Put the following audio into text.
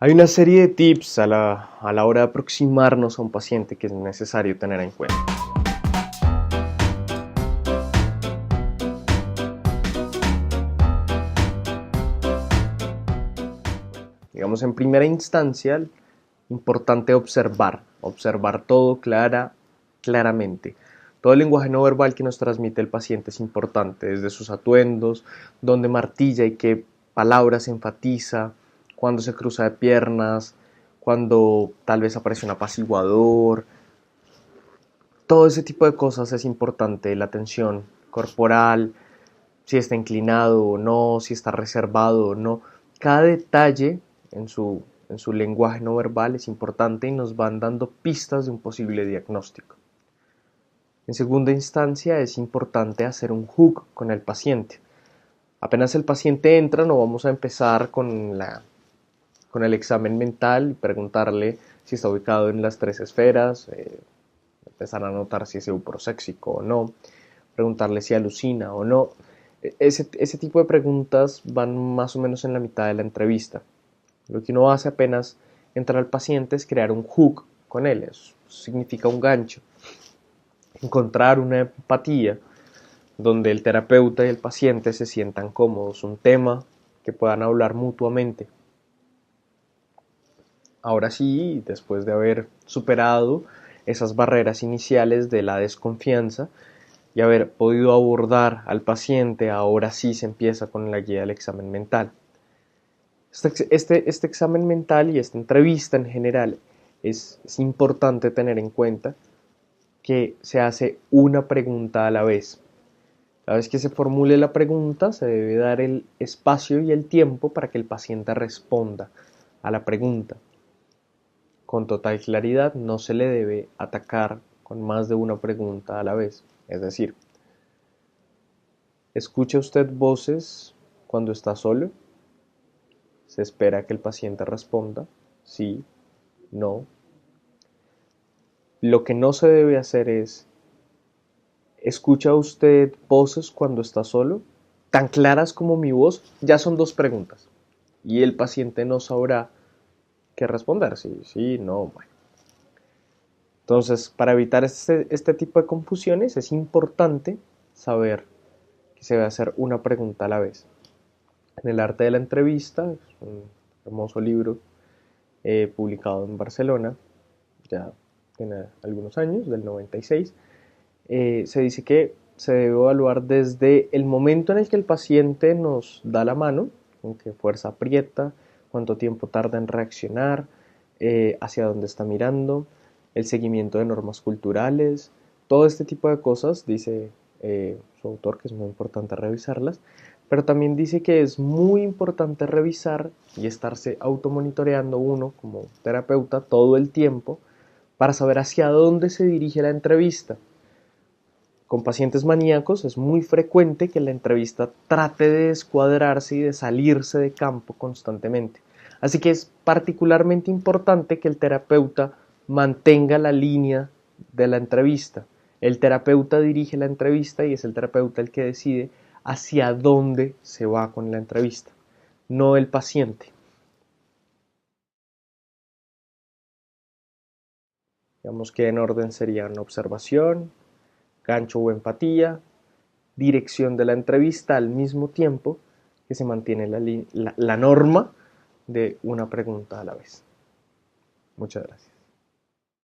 Hay una serie de tips a la hora de aproximarnos a un paciente que es necesario tener en cuenta. Digamos, en primera instancia, importante observar todo claramente. Todo el lenguaje no verbal que nos transmite el paciente es importante, desde sus atuendos, dónde martilla y qué palabras enfatiza, cuando se cruza de piernas, cuando tal vez aparece un apaciguador. Todo ese tipo de cosas es importante, la tensión corporal, si está inclinado o no, si está reservado o no. Cada detalle en su lenguaje no verbal es importante y nos van dando pistas de un posible diagnóstico. En segunda instancia, es importante hacer un hook con el paciente. Apenas el paciente entra, no vamos a empezar con el examen mental y preguntarle si está ubicado en las tres esferas, empezar a notar si es euproséxico o no, preguntarle si alucina o no. Ese tipo de preguntas van más o menos en la mitad de la entrevista. Lo que uno hace apenas entrar al paciente es crear un hook con él, eso significa un gancho. Encontrar una empatía donde el terapeuta y el paciente se sientan cómodos, un tema que puedan hablar mutuamente. Ahora sí, después de haber superado esas barreras iniciales de la desconfianza y haber podido abordar al paciente, ahora sí se empieza con la guía del examen mental. Este examen mental y esta entrevista en general es importante tener en cuenta que se hace una pregunta a la vez. Cada vez que se formule la pregunta, se debe dar el espacio y el tiempo para que el paciente responda a la pregunta. Con total claridad, no se le debe atacar con más de una pregunta a la vez. Es decir, ¿escucha usted voces cuando está solo? Se espera que el paciente responda sí, no. Lo que no se debe hacer es, ¿escucha usted voces cuando está solo? Tan claras como mi voz, ya son dos preguntas. Y el paciente no sabrá qué responder, sí, sí, no, bueno. Entonces, para evitar este tipo de confusiones, es importante saber que se debe hacer una pregunta a la vez. En el arte de la entrevista, es un hermoso libro publicado en Barcelona, ya tiene algunos años, del 96, se dice que se debe evaluar desde el momento en el que el paciente nos da la mano, con qué fuerza aprieta, cuánto tiempo tarda en reaccionar, hacia dónde está mirando, el seguimiento de normas culturales, todo este tipo de cosas, dice su autor, que es muy importante revisarlas, pero también dice que es muy importante revisar y estarse automonitoreando uno como terapeuta todo el tiempo para saber hacia dónde se dirige la entrevista. Con pacientes maníacos es muy frecuente que la entrevista trate de descuadrarse y de salirse de campo constantemente. Así que es particularmente importante que el terapeuta mantenga la línea de la entrevista. El terapeuta dirige la entrevista y es el terapeuta el que decide hacia dónde se va con la entrevista, no el paciente. Digamos que en orden serían observación, gancho o empatía, dirección de la entrevista al mismo tiempo que se mantiene la norma de una pregunta a la vez. Muchas gracias.